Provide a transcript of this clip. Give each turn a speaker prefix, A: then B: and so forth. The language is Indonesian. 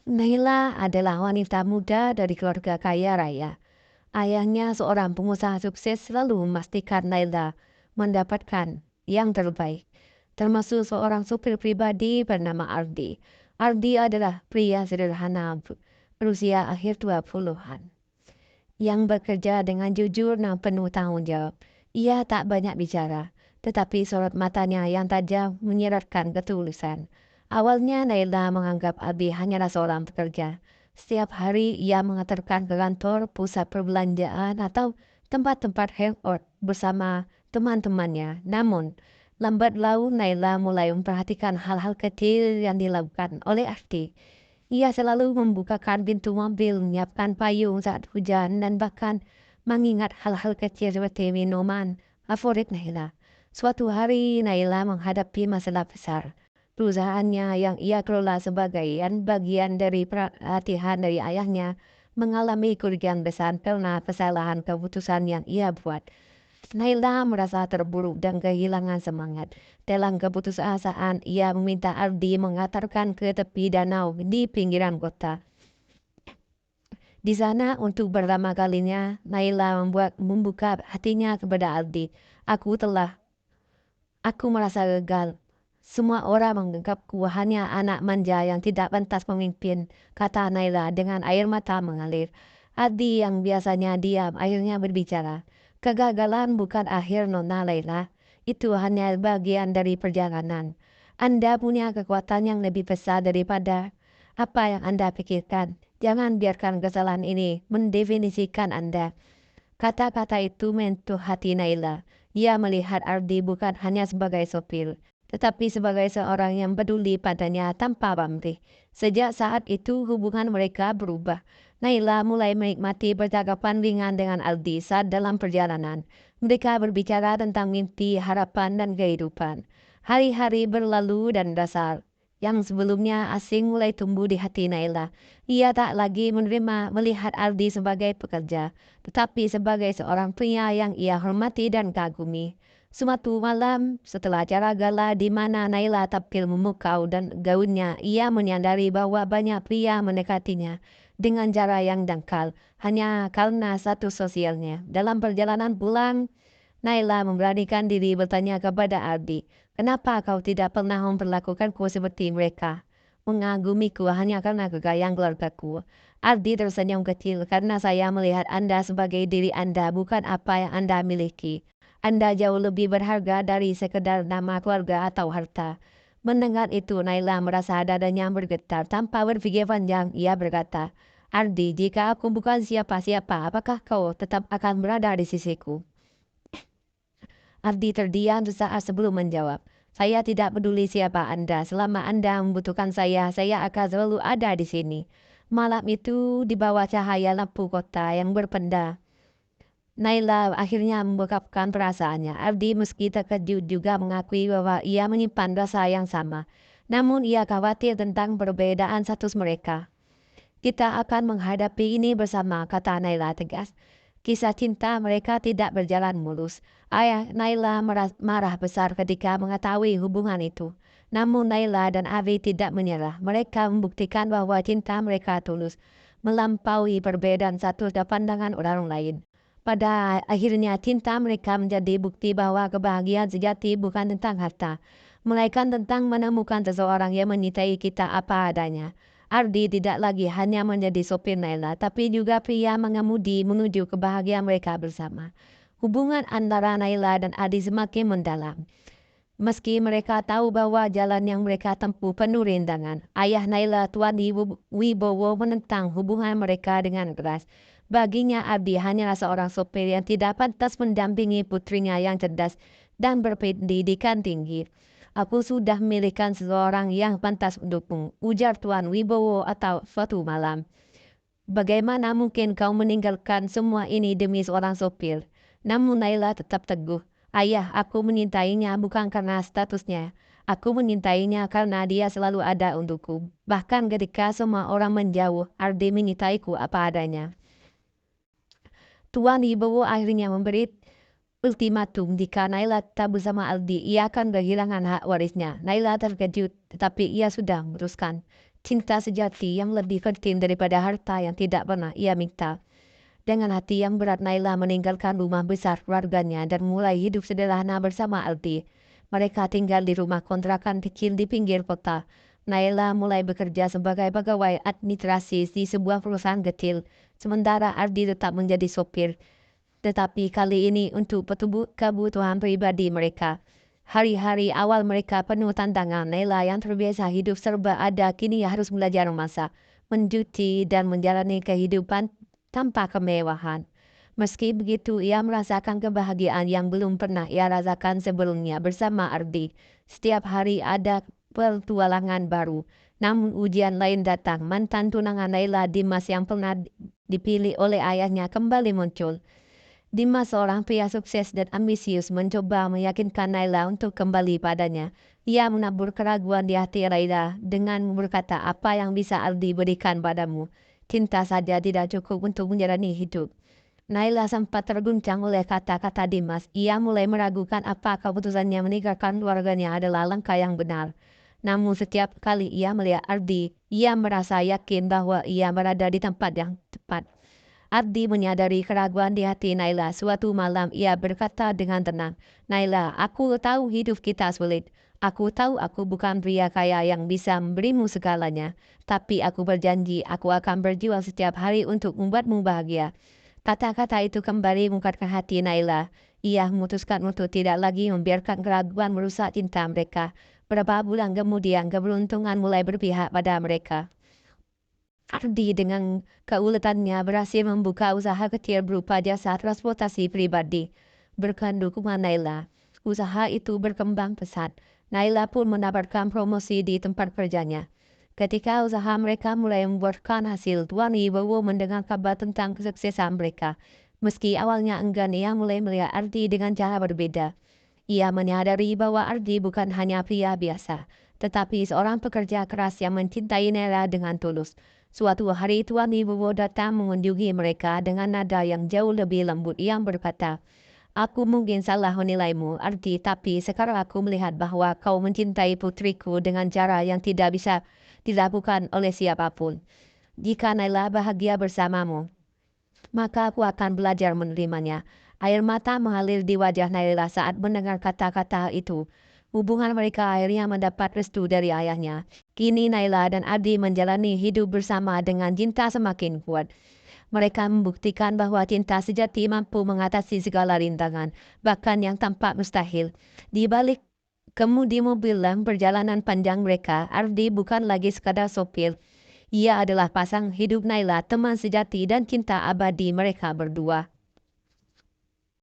A: Naila adalah wanita muda dari keluarga kaya raya. Ayahnya seorang pengusaha sukses selalu memastikan Naila mendapatkan yang terbaik, termasuk seorang supir pribadi bernama Ardi. Ardi adalah pria sederhana berusia akhir 20-an yang bekerja dengan jujur dan penuh tanggung jawab. Ia tak banyak bicara, tetapi sorot matanya yang tajam menyiratkan ketulusan. Awalnya Naila menganggap Abi hanyalah seorang pekerja. Setiap hari ia mengantarkan ke kantor, pusat perbelanjaan, atau tempat-tempat hangout bersama teman-temannya. Namun, lambat laun Naila mulai memperhatikan hal-hal kecil yang dilakukan oleh Ardi. Ia selalu membukakan pintu mobil, menyiapkan payung saat hujan, dan bahkan mengingat hal-hal kecil seperti minuman favorit Naila. Suatu hari Naila menghadapi masalah besar. Perusahaannya yang ia kelola sebagai bagian dari pelatihan dari ayahnya mengalami kerugian besar karena kesalahan keputusan yang ia buat. Naila merasa terburuk dan kehilangan semangat. Dalam keputusasaan, ia meminta Ardi mengantarkan ke tepi danau di pinggiran kota. Di sana, untuk pertama kalinya, Naila membuka hatinya kepada Ardi. Aku merasa gagal. Semua orang menganggapku hanya anak manja yang tidak pantas memimpin, kata Naila dengan air mata mengalir. Ardi yang biasanya diam akhirnya berbicara. Kegagalan bukan akhir Nona Laila. Itu hanya bagian dari perjalanan. Anda punya kekuatan yang lebih besar daripada apa yang Anda pikirkan. Jangan biarkan kesalahan ini mendefinisikan Anda. Kata-kata itu menyentuh hati Naila. Ia melihat Ardi bukan hanya sebagai sopir, tetapi sebagai seorang yang peduli padanya tanpa pamrih. Sejak saat itu hubungan mereka berubah. Naila mulai menikmati percakapan ringan dengan Ardi saat dalam perjalanan. Mereka berbicara tentang mimpi, harapan, dan kehidupan. Hari-hari berlalu dan rasa yang sebelumnya asing mulai tumbuh di hati Naila. Ia tak lagi menerima melihat Ardi sebagai pekerja, tetapi sebagai seorang pria yang ia hormati dan kagumi. Suatu malam, setelah acara gala di mana Naila tampil memukau dan gaunnya, ia menyadari bahwa banyak pria mendekatinya dengan cara yang dangkal, hanya karena status sosialnya. Dalam perjalanan pulang, Naila memberanikan diri bertanya kepada Ardi, kenapa kau tidak pernah memperlakukanku seperti mereka? Mengagumiku hanya karena kekayaan keluargaku. Ardi tersenyum kecil karena saya melihat Anda sebagai diri Anda, bukan apa yang Anda miliki. Anda jauh lebih berharga dari sekedar nama keluarga atau harta. Mendengar itu, Naila merasa dadanya bergetar. Tanpa berpikir panjang, ia berkata, Ardi, jika aku bukan siapa-siapa, apakah kau tetap akan berada di sisiku? Ardi terdiam sesaat sebelum menjawab. Saya tidak peduli siapa Anda. Selama Anda membutuhkan saya akan selalu ada di sini. Malam itu, di bawah cahaya lampu kota yang berpenda, Naila akhirnya mengungkapkan perasaannya. Ardi meski terkejut juga mengakui bahwa ia menyimpan rasa yang sama. Namun ia khawatir tentang perbedaan status mereka. Kita akan menghadapi ini bersama, kata Naila tegas. Kisah cinta mereka tidak berjalan mulus. Ayah Naila marah besar ketika mengetahui hubungan itu. Namun Naila dan Avi tidak menyerah. Mereka membuktikan bahwa cinta mereka tulus, melampaui perbedaan satu dan pandangan orang lain. Pada akhirnya cinta mereka menjadi bukti bahwa kebahagiaan sejati bukan tentang harta, melainkan tentang menemukan seseorang yang menyintai kita apa adanya. Ardi tidak lagi hanya menjadi sopir Naila, tapi juga pria mengemudi menuju kebahagiaan mereka bersama. Hubungan antara Naila dan Ardi semakin mendalam. Meski mereka tahu bahwa jalan yang mereka tempuh penuh rintangan, ayah Naila Tuan Wibowo menentang hubungan mereka dengan keras. Baginya Ardi hanyalah seorang sopir yang tidak pantas mendampingi putrinya yang cerdas dan berpendidikan tinggi. Aku sudah memilihkan seseorang yang pantas mendukung, ujar Tuan Wibowo atau suatu malam. Bagaimana mungkin kau meninggalkan semua ini demi seorang sopir? Namun Naila tetap teguh. Ayah, aku menyintainya bukan karena statusnya. Aku menyintainya karena dia selalu ada untukku. Bahkan ketika semua orang menjauh, Ardi menyintaiku apa adanya. Tuan Wibowo akhirnya memberi ultimatum jika Naila tak bersama Aldi, ia akan kehilangan hak warisnya. Naila terkejut, tetapi ia sudah memutuskan. cinta sejati yang lebih penting daripada harta yang tidak pernah ia minta. Dengan hati yang berat, Naila meninggalkan rumah besar keluarganya dan mulai hidup sederhana bersama Aldi. Mereka tinggal di rumah kontrakan kecil di pinggir kota. Naila mulai bekerja sebagai pegawai administrasi di sebuah perusahaan kecil, sementara Aldi tetap menjadi sopir. Tetapi kali ini untuk kebutuhan pribadi mereka. Hari-hari awal mereka penuh tantangan. Naila yang terbiasa hidup serba ada kini harus belajar memasak, mencuci, dan menjalani kehidupan tanpa kemewahan. Meski begitu, ia merasakan kebahagiaan yang belum pernah ia rasakan sebelumnya bersama Ardi. Setiap hari ada petualangan baru. Namun ujian lain datang. Mantan tunangan Naila, Dimas, yang pernah dipilih oleh ayahnya, kembali muncul. Dimas, seorang pria sukses dan ambisius, mencoba meyakinkan Naila untuk kembali padanya. Ia menabur keraguan di hati Naila dengan berkata, apa yang bisa Aldi berikan padamu? Cinta saja tidak cukup untuk menjalani hidup. Naila sempat terguncang oleh kata-kata Dimas. Ia mulai meragukan apa keputusannya meninggalkan keluarganya adalah langkah yang benar. Namun setiap kali ia melihat Aldi, ia merasa yakin bahwa ia berada di tempat yang tepat. Abdi menyadari keraguan di hati Naila. Suatu malam ia berkata dengan tenang, Naila, aku tahu hidup kita sulit. Aku tahu aku bukan pria kaya yang bisa memberimu segalanya. Tapi aku berjanji aku akan berjuang setiap hari untuk membuatmu bahagia. Kata-kata itu kembali mengangkatkan hati Naila. Ia memutuskan untuk tidak lagi membiarkan keraguan merusak cinta mereka. Beberapa bulan kemudian keberuntungan mulai berpihak pada mereka. Ardi dengan keuletannya berhasil membuka usaha kecil berupa jasa transportasi pribadi. Berkat dukungan Naila, usaha itu berkembang pesat. Naila pun mendapatkan promosi di tempat kerjanya. Ketika usaha mereka mulai membuahkan hasil, Tuan Wibowo mendengar kabar tentang kesuksesan mereka. Meski awalnya enggan, ia mulai melihat Ardi dengan cara berbeda. Ia menyadari bahwa Ardi bukan hanya pria biasa, tetapi seorang pekerja keras yang mencintai Naila dengan tulus. Suatu hari Tuan Wibowo datang mengunjungi mereka dengan nada yang jauh lebih lembut. Ia berkata, aku mungkin salah menilaimu, Ardi, tapi sekarang aku melihat bahwa kau mencintai putriku dengan cara yang tidak bisa dilakukan oleh siapapun. Jika Naila bahagia bersamamu, maka aku akan belajar menerimanya. Air mata mengalir di wajah Naila saat mendengar kata-kata itu. Hubungan mereka akhirnya mendapat restu dari ayahnya. Kini Naila dan Adi menjalani hidup bersama dengan cinta semakin kuat. Mereka membuktikan bahwa cinta sejati mampu mengatasi segala rintangan, bahkan yang tampak mustahil. Di balik kemudi mobil dan perjalanan panjang mereka, Ardi bukan lagi sekadar sopir. Ia adalah pasang hidup Naila, teman sejati dan cinta abadi mereka berdua.